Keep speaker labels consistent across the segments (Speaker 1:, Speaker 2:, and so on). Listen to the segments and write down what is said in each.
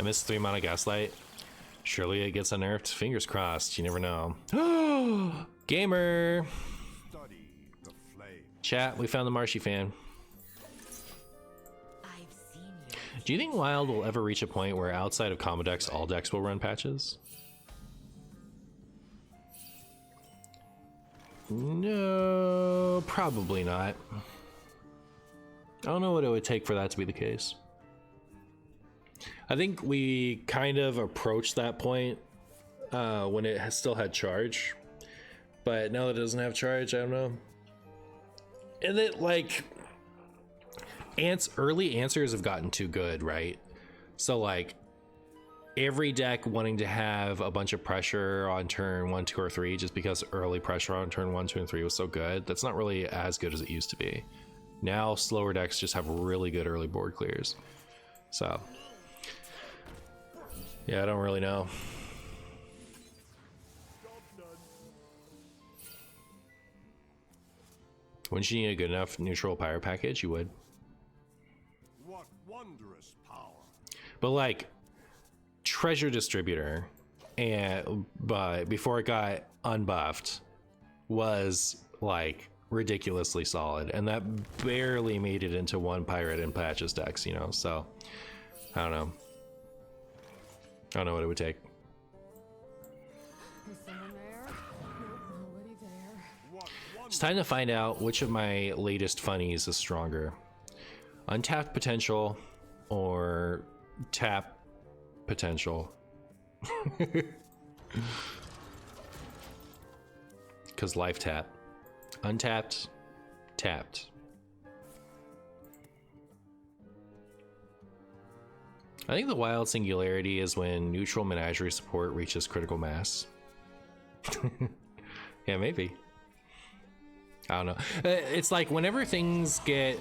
Speaker 1: missed 3 mana Gaslight. Surely it gets unnerfed. Fingers crossed. You never know. Gamer. Chat, we found the Marshy fan. Do you think Wild will ever reach a point where outside of combo decks, all decks will run patches? No, probably not. I don't know what it would take for that to be the case. I think we kind of approached that point when it still had charge, but now that it doesn't have charge, I don't know. And it like early answers have gotten too good, right? So like every deck wanting to have a bunch of pressure on turn 1, 2, or 3 just because early pressure on turn 1, 2, and 3 was so good. That's not really as good as it used to be. Now slower decks just have really good early board clears. So yeah, I don't really know. Wouldn't you need a good enough neutral pyro package? You would.
Speaker 2: What wondrous power.
Speaker 1: But like Treasure Distributor, but before it got unbuffed, was like ridiculously solid, and that barely made it into one pirate and patches decks, you know. So I don't know. I don't know what it would take.
Speaker 3: Is someone there? Nope, nobody there.
Speaker 1: It's time to find out which of my latest funnies is stronger. Untapped potential or tap potential. Because life tap. Untapped, tapped. I think the wild singularity is when neutral menagerie support reaches critical mass. Yeah, maybe. I don't know. It's like whenever things get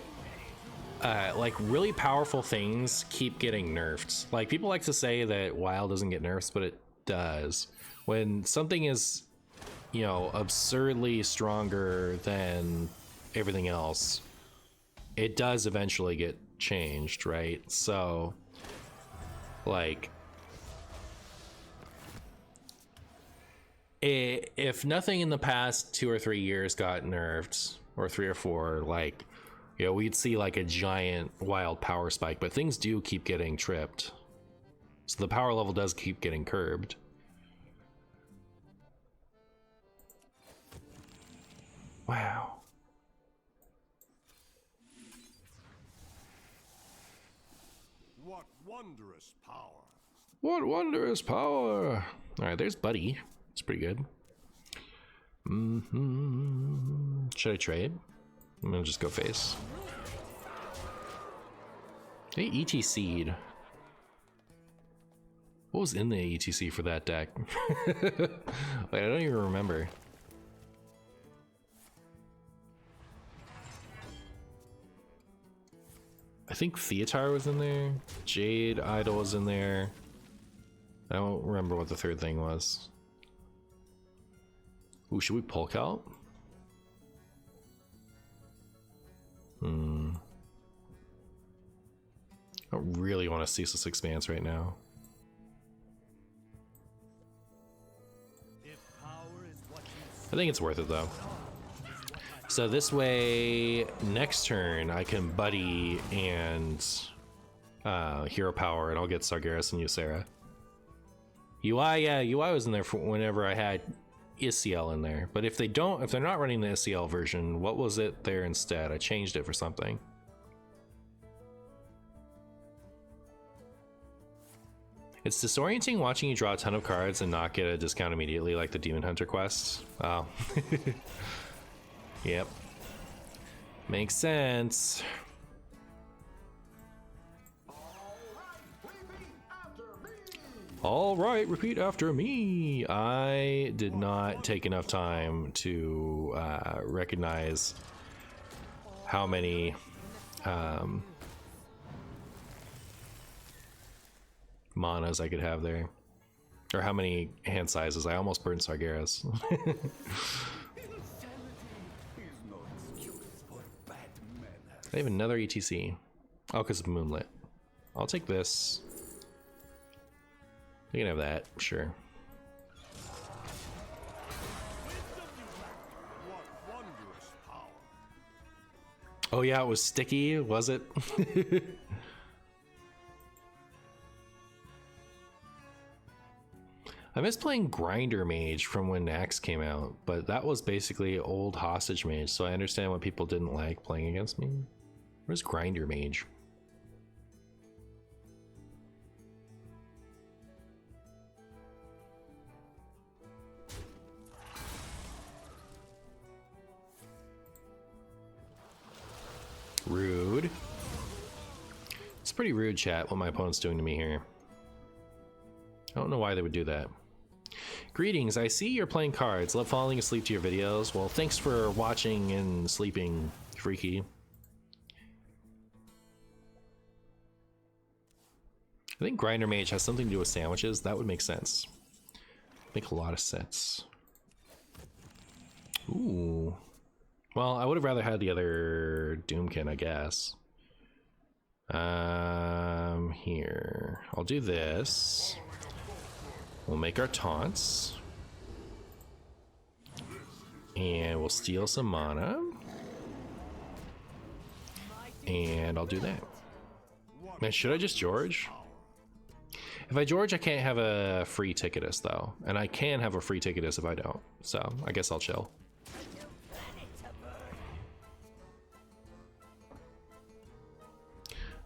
Speaker 1: like really powerful things keep getting nerfed. Like people like to say that wild doesn't get nerfs, but it does. When something is, you know, absurdly stronger than everything else, it does eventually get changed, right? So like if nothing in the past 2 or 3 years got nerfed, or 3 or 4, like, you know, we'd see like a giant wild power spike, but things do keep getting tripped. So the power level does keep getting curbed. Wow.
Speaker 2: What wondrous power.
Speaker 1: What wondrous power. All right, there's Buddy. It's pretty good. Should I trade? I'm gonna just go face. Hey, ETC'd. What was in the ETC for that deck? Wait, I don't even remember. I think Theatar was in there. Jade Idol was in there. I don't remember what the third thing was. Ooh, should we Polk out? I don't really want to Ceaseless Expanse right now. I think it's worth it though. So this way, next turn I can Buddy and Hero Power, and I'll get Sargeras and Ysera. UI, yeah, UI was in there for whenever I had ICL in there. But if they're not running the ICL version, what was it there instead? I changed it for something. It's disorienting watching you draw a ton of cards and not get a discount immediately, like the Demon Hunter quest. Oh. Yep. Makes sense. All right, repeat after me. I did not take enough time to recognize how many manas I could have there, or how many hand sizes. I almost burned Sargeras. I have another ETC. Oh, because of Moonlit. I'll take this. You can have that, sure.
Speaker 2: What wondrous power.
Speaker 1: Oh yeah, it was sticky, was it? I miss playing Grinder Mage from when Axe came out, but that was basically old Hostage Mage, so I understand why people didn't like playing against me. Where's Grinder Mage? Rude. It's pretty rude, chat, what my opponent's doing to me here. I don't know why they would do that. Greetings, I see you're playing cards. Love falling asleep to your videos. Well, thanks for watching and sleeping, freaky. I think Grinder Mage has something to do with sandwiches. That would make sense. Make a lot of sense. Ooh. Well, I would have rather had the other Doomkin, I guess. Here. I'll do this. We'll make our taunts. And we'll steal some mana. And I'll do that. Man, should I just George? If I George, I can't have a free Ticketus, though. And I can have a free Ticketus if I don't. So, I guess I'll chill.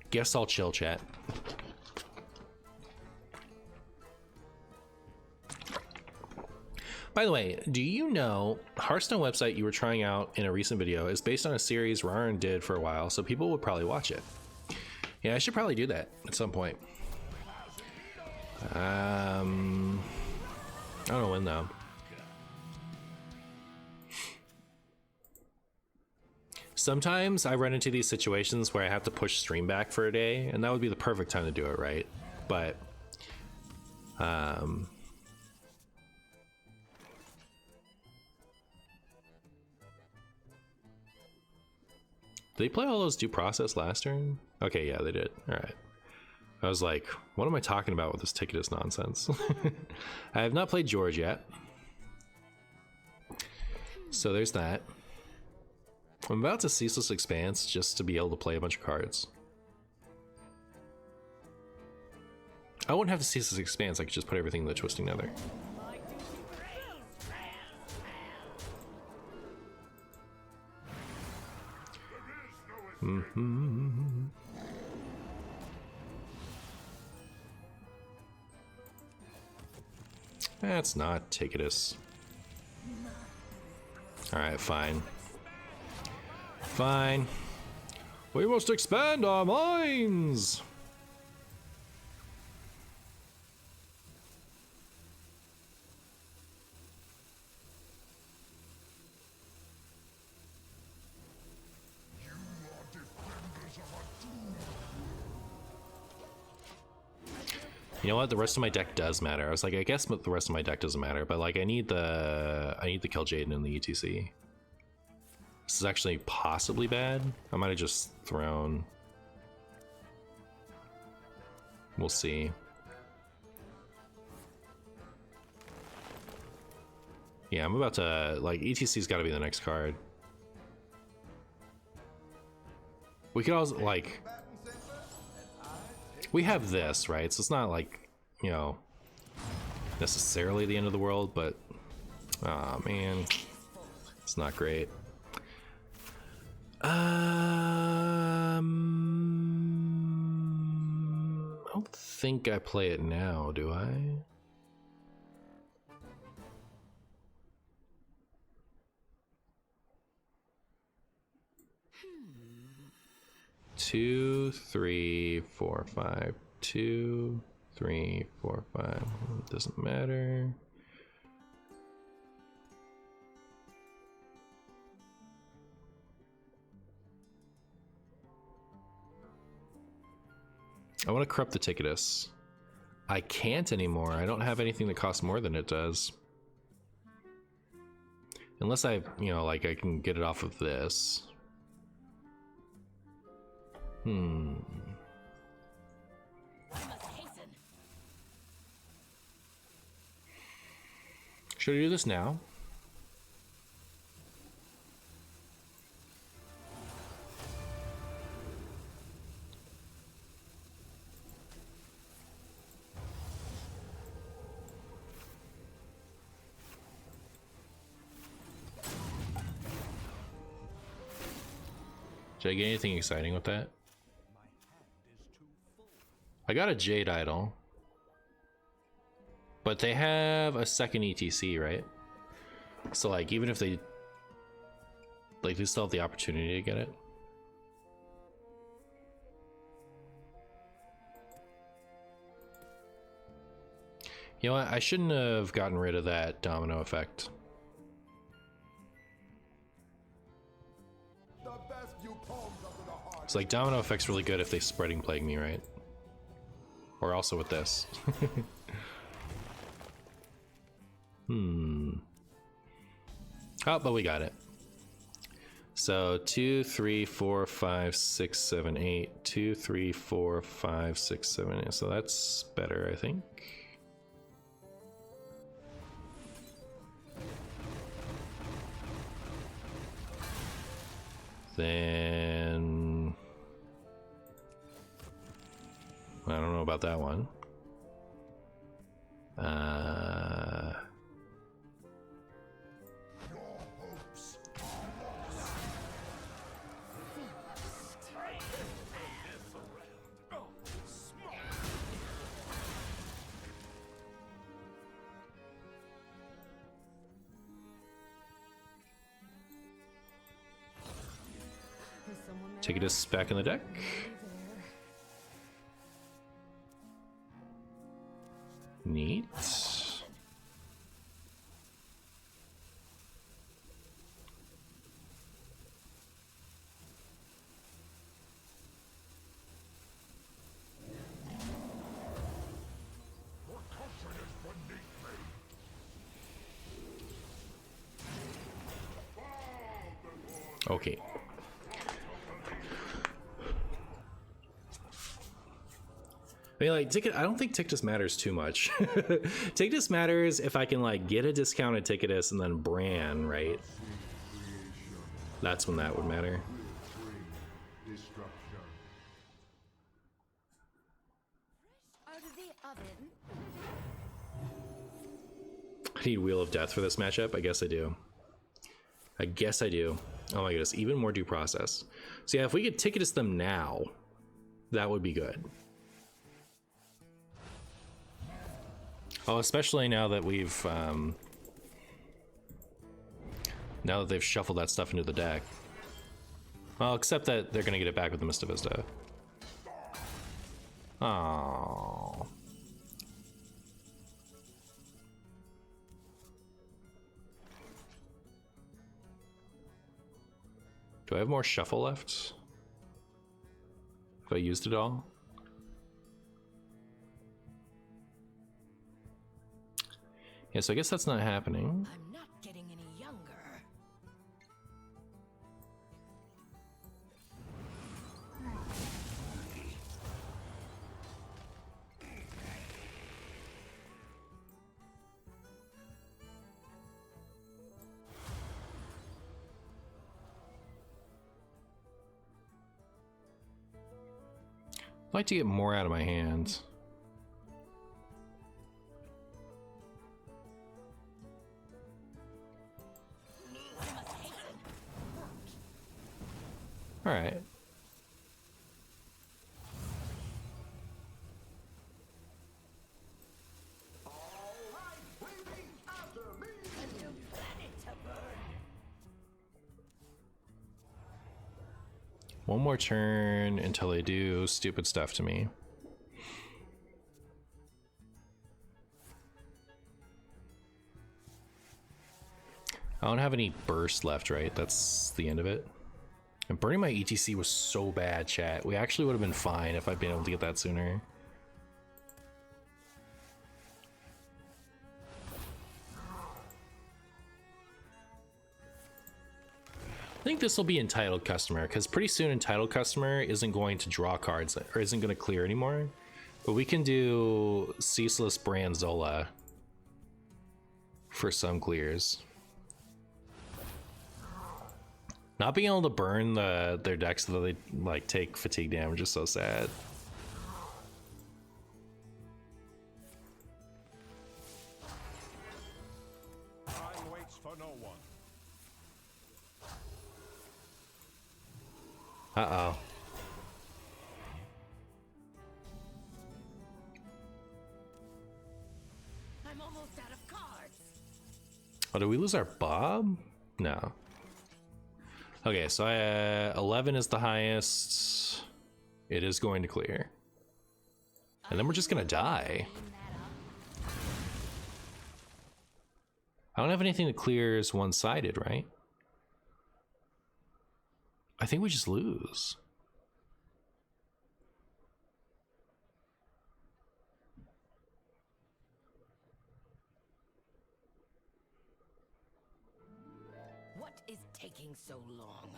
Speaker 1: Guess I'll chill, chat. By the way, do you know Hearthstone website you were trying out in a recent video is based on a series Rarn did for a while, so people would probably watch it. Yeah, I should probably do that at some point. I don't know when though. Sometimes I run into these situations where I have to push stream back for a day, and that would be the perfect time to do it, right? But did they play all those due process last turn? Okay, yeah, they did. All right. I was like, what am I talking about with this Ticketus nonsense? I have not played George yet. So there's that. I'm about to Ceaseless Expanse just to be able to play a bunch of cards. I wouldn't have to Ceaseless Expanse, I could just put everything in the Twisting Nether. That's not Ticketus. Alright, fine. Fine. We must expand our minds! You know what? The rest of my deck does matter. I was like, I guess the rest of my deck doesn't matter, but like I need the Kill Jaden in the ETC. This is actually possibly bad. I might have just thrown. We'll see. Yeah, I'm about to like ETC's got to be the next card. We could also like. We have this, right? So it's not like, you know, necessarily the end of the world, but oh man, it's not great. I don't think I play it now, do I? Two, three, four, five. 2, 3, 4, 5. Doesn't matter. I want to corrupt the Ticketus. I can't anymore. I don't have anything that costs more than it does. Unless I, you know, like I can get it off of this. Should I do this now? Did I get anything exciting with that? I got a Jade Idol. But they have a second ETC, right? So like, even if they... like, they still have the opportunity to get it. You know what? I shouldn't have gotten rid of that domino effect. It's like domino effect's really good if they spreading plague me, right? Or also with this. Oh, but we got it. So 2, 3, 4, 5, 6, 7, 8. 2, 3, 4, 5, 6, 7, 8. So that's better, I think. Then I don't know about that one. Take it back in the deck. Neat. Okay. I mean, like, ticket, I don't think Tictus matters too much. Tictus matters if I can, like, get a discounted Ticketus and then Bran, right? That's when that would matter. I need Wheel of Death for this matchup. I guess I do. I guess I do. Oh my goodness, even more due process. So yeah, if we could Ticketus them now, that would be good. Oh, especially now that we've, now that they've shuffled that stuff into the deck. Well, except that they're gonna get it back with the Mista Vista. Oh. Do I have more shuffle left? Have I used it all? Yeah, so I guess that's not happening.
Speaker 3: I'm not getting any younger.
Speaker 1: I'd like to get more out of my hands. All right. One more turn until they do stupid stuff to me. I don't have any burst left, right? That's the end of it. And burning my ETC was so bad, chat. We actually would have been fine if I'd been able to get that sooner. I think this will be Entitled Customer, because pretty soon Entitled Customer isn't going to draw cards, or isn't going to clear anymore. But we can do Ceaseless Brand Zola for some clears. Not being able to burn their decks so that they like take fatigue damage is so sad.
Speaker 2: Time waits for no one.
Speaker 1: Uh-oh.
Speaker 3: I'm almost out of cards.
Speaker 1: Oh, did we lose our Bob? No. Okay, so 11 is the highest. It is going to clear. And then we're just gonna die. I don't have anything that clears one-sided, right? I think we just lose.
Speaker 3: What is taking so long?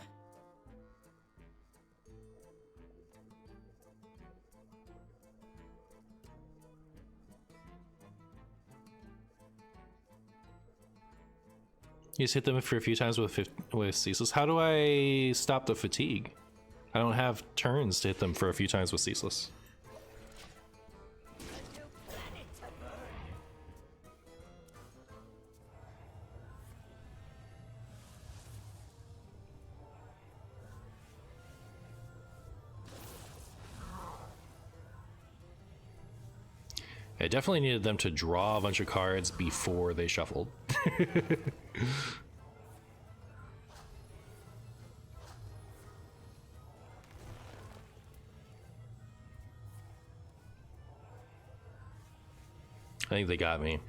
Speaker 1: You just hit them for a few times with Ceaseless. How do I stop the fatigue? I don't have turns to hit them for a few times with Ceaseless. I definitely needed them to draw a bunch of cards before they shuffled. I think they got me.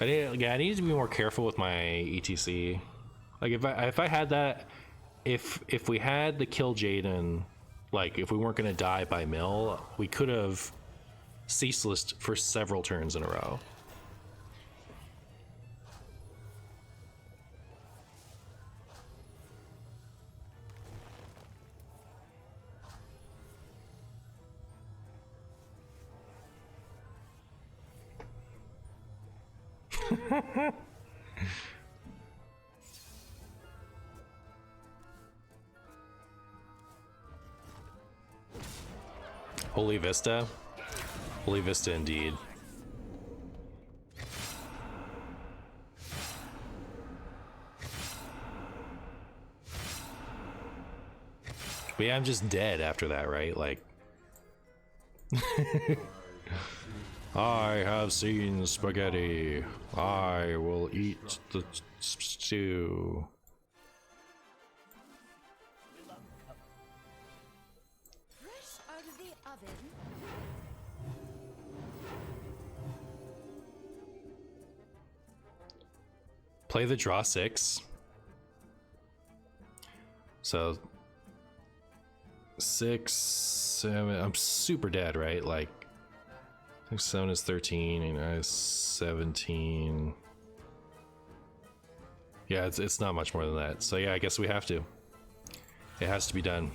Speaker 1: I need to be more careful with my ETC. Like if I had that, if we had the kill Jaden, like if we weren't gonna die by mill, we could have ceaseless for several turns in a row. Holy Vista. Holy Vista indeed. But yeah, I'm just dead after that, right? Like I have seen spaghetti. I will eat the stew.
Speaker 3: Fresh out of the oven.
Speaker 1: Play the draw 6. So 6, 7. I'm super dead, right? Like 6, 7 is 13, and 9 is 17. Yeah, it's not much more than that. So yeah, I guess we have to. It has to be done.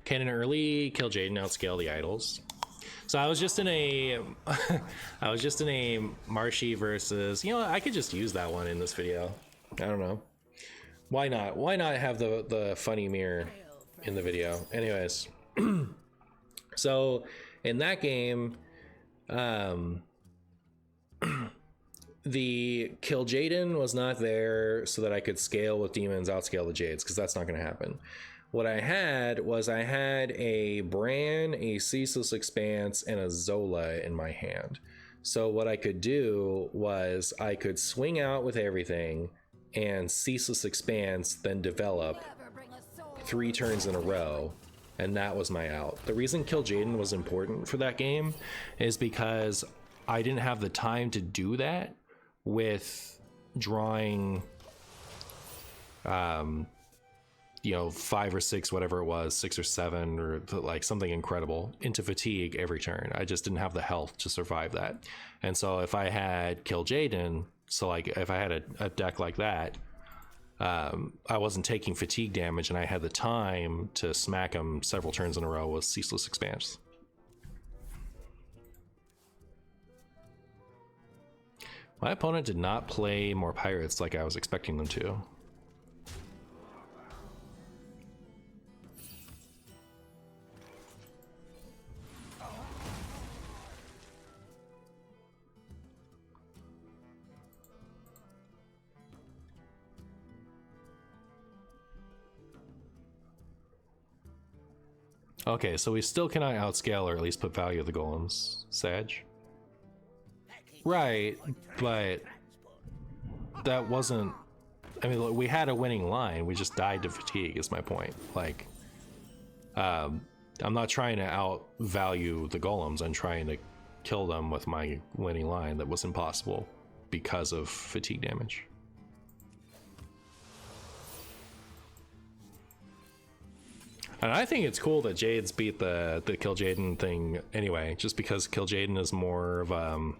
Speaker 1: Can an early kill Jaden outscale the idols? So I was just in a I was just in a Marshy versus, you know, I could just use that one in this video. I don't know. Why not? Why not have the funny mirror in the video? Anyways. So in that game, the kill Jaden was not there so that I could scale with demons, outscale the Jades, because that's not going to happen. What I had was I had a Bran, a Ceaseless Expanse, and a Zola in my hand. So what I could do was I could swing out with everything and Ceaseless Expanse, then develop 3 turns in a row, and that was my out. The reason Kill Jaden was important for that game is because I didn't have the time to do that with drawing you know, 5 or 6, whatever it was, 6 or 7, or like something incredible into fatigue every turn. I just didn't have the health to survive that. And so if I had Kill Jaden, So like if I had a deck like that, I wasn't taking fatigue damage and I had the time to smack him several turns in a row with Ceaseless Expanse. My opponent did not play more pirates like I was expecting them to. Okay, so we still cannot outscale or at least put value of the golems, Sag. Right, but that wasn't... I mean, look, we had a winning line, we just died to fatigue, is my point. Like, I'm not trying to outvalue the golems, I'm trying to kill them with my winning line that was impossible because of fatigue damage. And I think it's cool that Jade's beat the Kill Jaden thing anyway, just because Kill Jaden is more of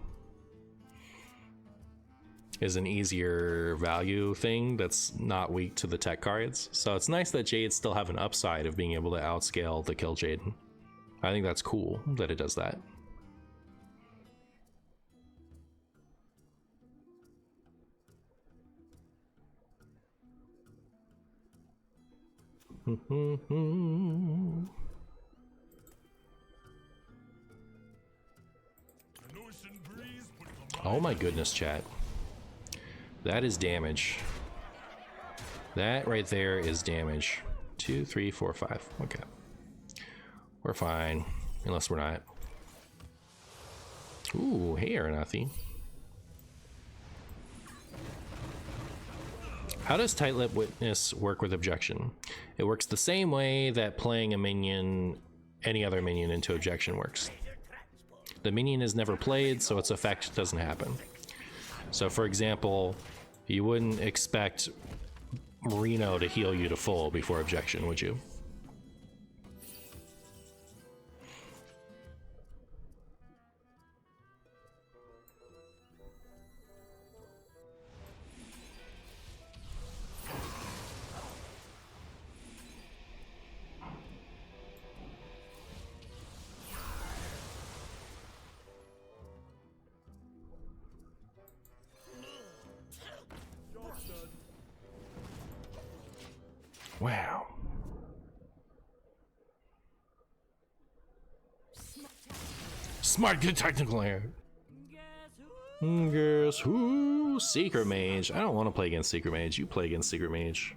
Speaker 1: is an easier value thing that's not weak to the tech cards. So it's nice that Jades still have an upside of being able to outscale the Kill Jaden. I think that's cool that it does that. Oh my goodness, chat. That is damage. That right there is damage. 2, 3, 4, 5. Okay. We're fine. Unless we're not. Ooh, hey, Aranathi. How does Tight-Lip Witness work with objection? It works the same way that playing a minion, any other minion, into objection works. The minion is never played, so its effect doesn't happen. So for example, you wouldn't expect Reno to heal you to full before objection, would you? Wow. Smart, good technical error. Guess who? Secret Mage. I don't want to play against Secret Mage. You play against Secret Mage.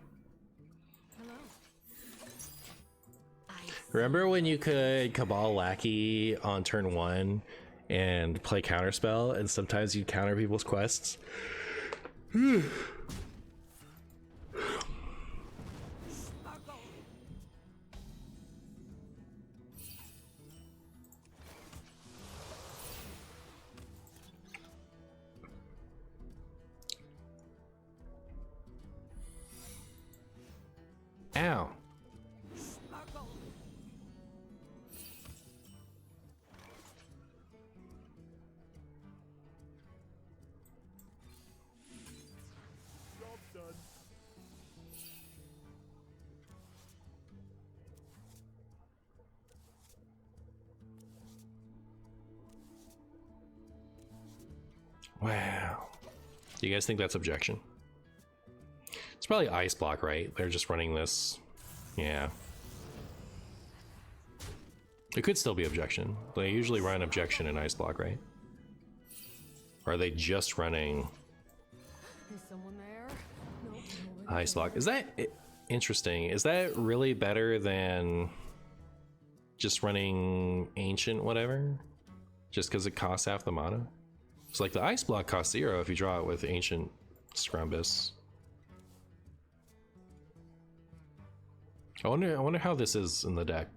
Speaker 1: Remember when you could Cabal Lackey on turn 1 and play Counterspell, and sometimes you'd counter people's quests? Ow. Wow. Do you guys think that's objection? It's probably ice block, right? They're just running this. Yeah. It could still be objection. They usually run objection and ice block, right? Or are they just running
Speaker 3: Is someone there? Nope,
Speaker 1: ice block? Is that interesting? Is that really better than just running ancient whatever? Just because it costs half the mana? It's like the ice block costs 0 if you draw it with ancient Scrumbus. I wonder how this is in the deck.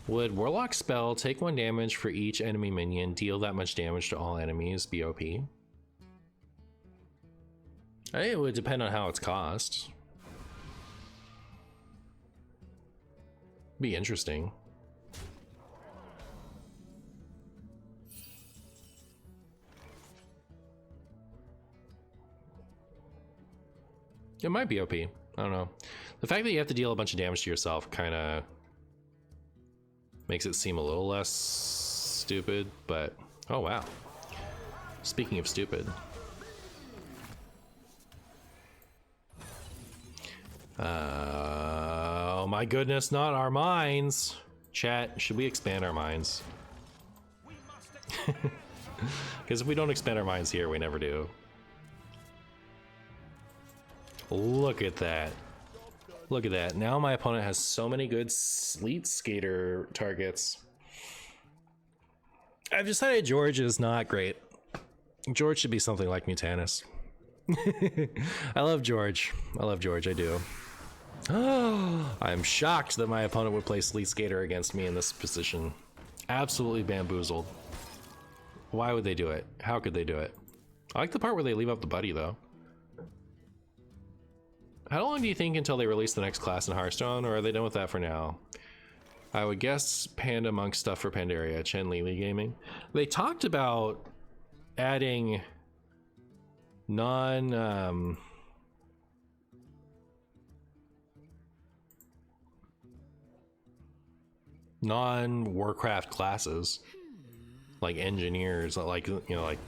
Speaker 1: Would Warlock spell take 1 damage for each enemy minion, deal that much damage to all enemies, BOP? I think it would depend on how it's cost. Be interesting. It might be OP. I don't know. The fact that you have to deal a bunch of damage to yourself kind of makes it seem a little less stupid, but oh wow. Speaking of stupid. Oh my goodness, not our mines. Chat, should we expand our mines? Because if we don't expand our mines here, we never do. Look at that. Look at that. Now my opponent has so many good Sleet Skater targets. I've decided George is not great. George should be something like Mutanus. I love George. I love George, I do. I'm shocked that my opponent would play Sleet Skater against me in this position. Absolutely bamboozled. Why would they do it? How could they do it? I like the part where they leave out the buddy, though. How long do you think until they release the next class in Hearthstone, or are they done with that for now? I would guess Panda Monk stuff for Pandaria, Chen Lili Gaming. They talked about adding non-Warcraft classes, like engineers, like, you know, like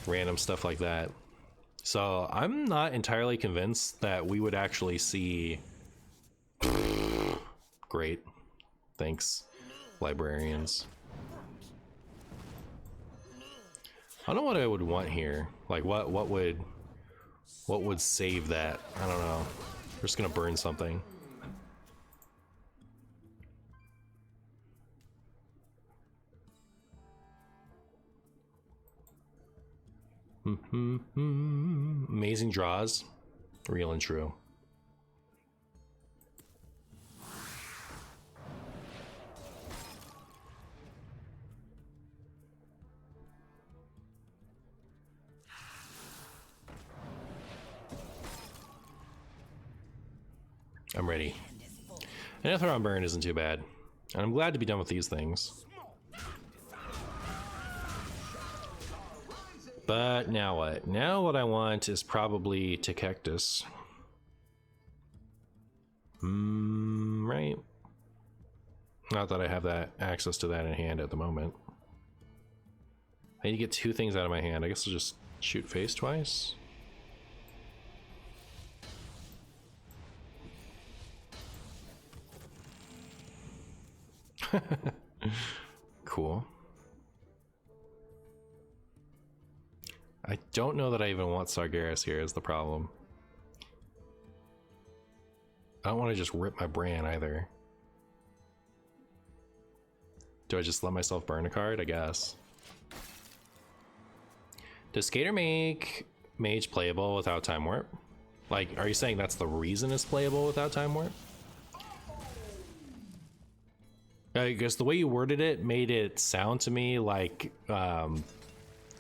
Speaker 1: random stuff like that. So I'm not entirely convinced that we would actually see. Great, thanks, librarians. I don't know what I would want here. Like what would save that? I don't know. We're just gonna burn something. Amazing draws, real and true. I'm ready. And Aetheron Burn isn't too bad. And I'm glad to be done with these things. But now what? Now what I want is probably Tecectus. Right? Not that I have that access to that in hand at the moment. I need to get two things out of my hand. I guess I'll just shoot face twice. Cool. I don't know that I even want Sargeras here is the problem. I don't want to just rip my Bran either. Do I just let myself burn a card? I guess. Does Skater make Mage playable without Time Warp? Like, are you saying that's the reason it's playable without Time Warp? I guess the way you worded it made it sound to me like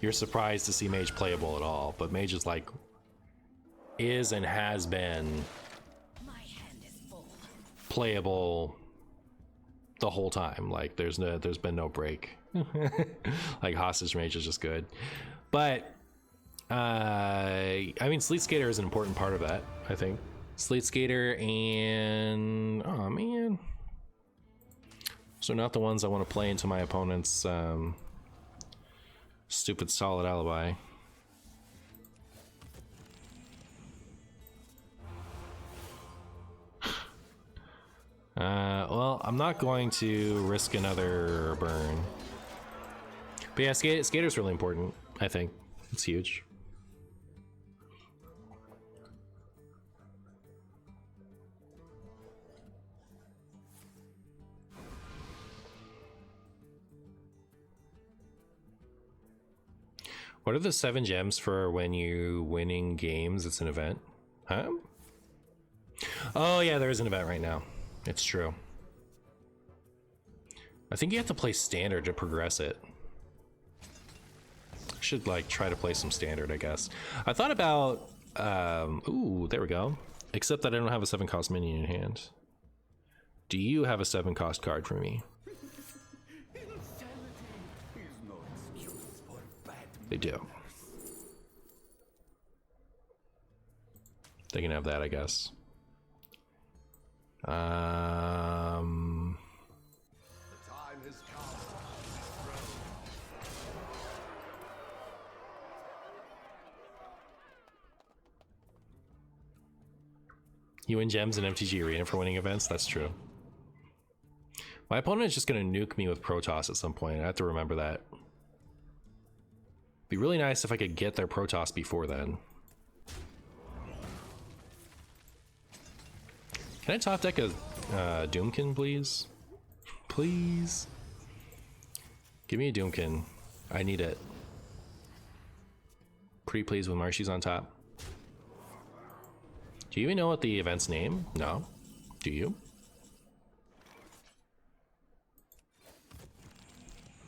Speaker 1: you're surprised to see Mage playable at all, but Mage is like is and has been playable the whole time. Like there's been no break. Like Hostage Mage is just good, but I mean Sleet Skater is an important part of that. I think Sleet Skater and oh man. So not the ones I want to play into my opponent's stupid solid alibi. Well, I'm not going to risk another burn. But yeah, Skater's really important, I think. It's huge. What are the 7 gems for when you winning games? It's an event. Huh? Oh yeah, there is an event right now. It's true. I think you have to play standard to progress it. I should like try to play some standard, I guess. I thought about ooh, there we go. Except that I don't have a 7-cost minion in hand. Do you have a 7-cost card for me? They do. They can have that, I guess.
Speaker 2: The time has come.
Speaker 1: You win gems in MTG Arena for winning events? That's true. My opponent is just gonna nuke me with Protoss at some point. I have to remember that. Be really nice if I could get their Protoss before then. Can I top deck a Doomkin, please? Please? Give me a Doomkin. I need it. Pretty pleased with Marshy's on top. Do you even know what the event's name? No. Do you?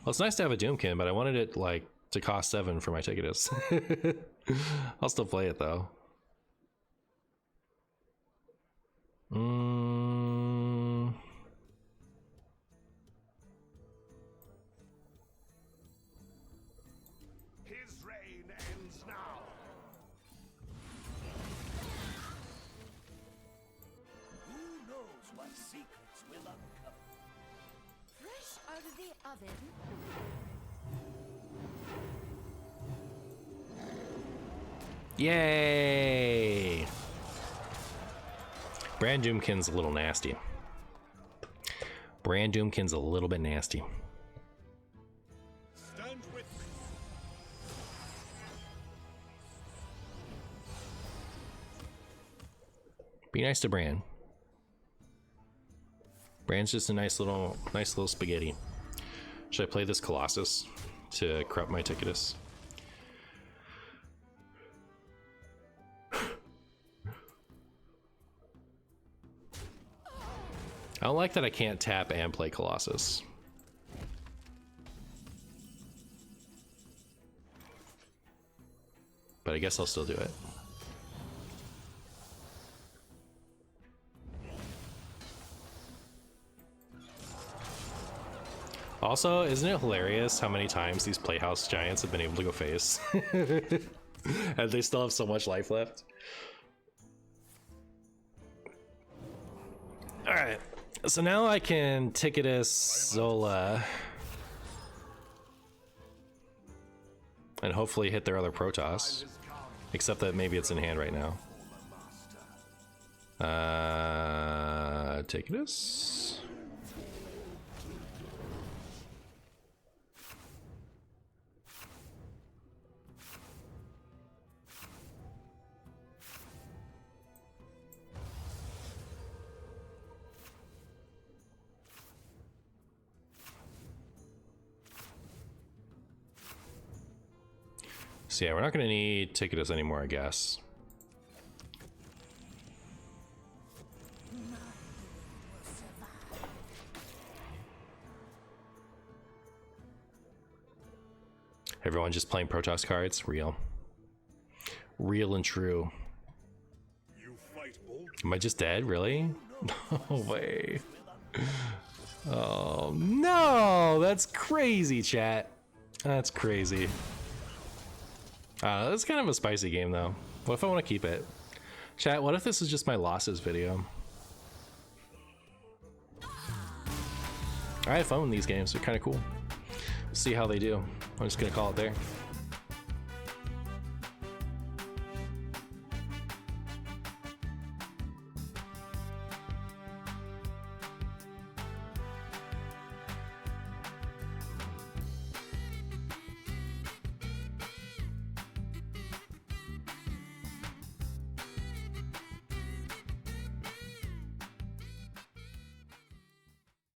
Speaker 1: Well, it's nice to have a Doomkin, but I wanted it, like, to cost 7 for my Ticketus. I'll still play it, though.
Speaker 2: His reign ends now.
Speaker 4: Who knows what secrets will uncover?
Speaker 3: Fresh out of the oven.
Speaker 1: Yay! Brand Doomkin's a little nasty. Brand Doomkin's a little bit nasty.
Speaker 2: Stand with me.
Speaker 1: Be nice to Bran. Bran's just a nice little spaghetti. Should I play this Colossus to corrupt my Ticketus? I don't like that I can't tap and play Colossus. But I guess I'll still do it. Also, isn't it hilarious how many times these Playhouse Giants have been able to go face? And they still have so much life left. Alright, so now I can Ticketus Zola and hopefully hit their other Protoss. Except that maybe it's in hand right now. Ticketus? So yeah, we're not going to need Ticketus anymore, I guess. Everyone just playing Protoss cards? Real. Real and true.
Speaker 2: You fight bold.
Speaker 1: Am I just dead? Really? No way. Oh, no! That's crazy, chat. That's crazy. That's kind of a spicy game, though. What if I want to keep it? Chat, what if this is just my losses video? I have fun with these games. They're kind of cool. See how they do. I'm just going to call it there.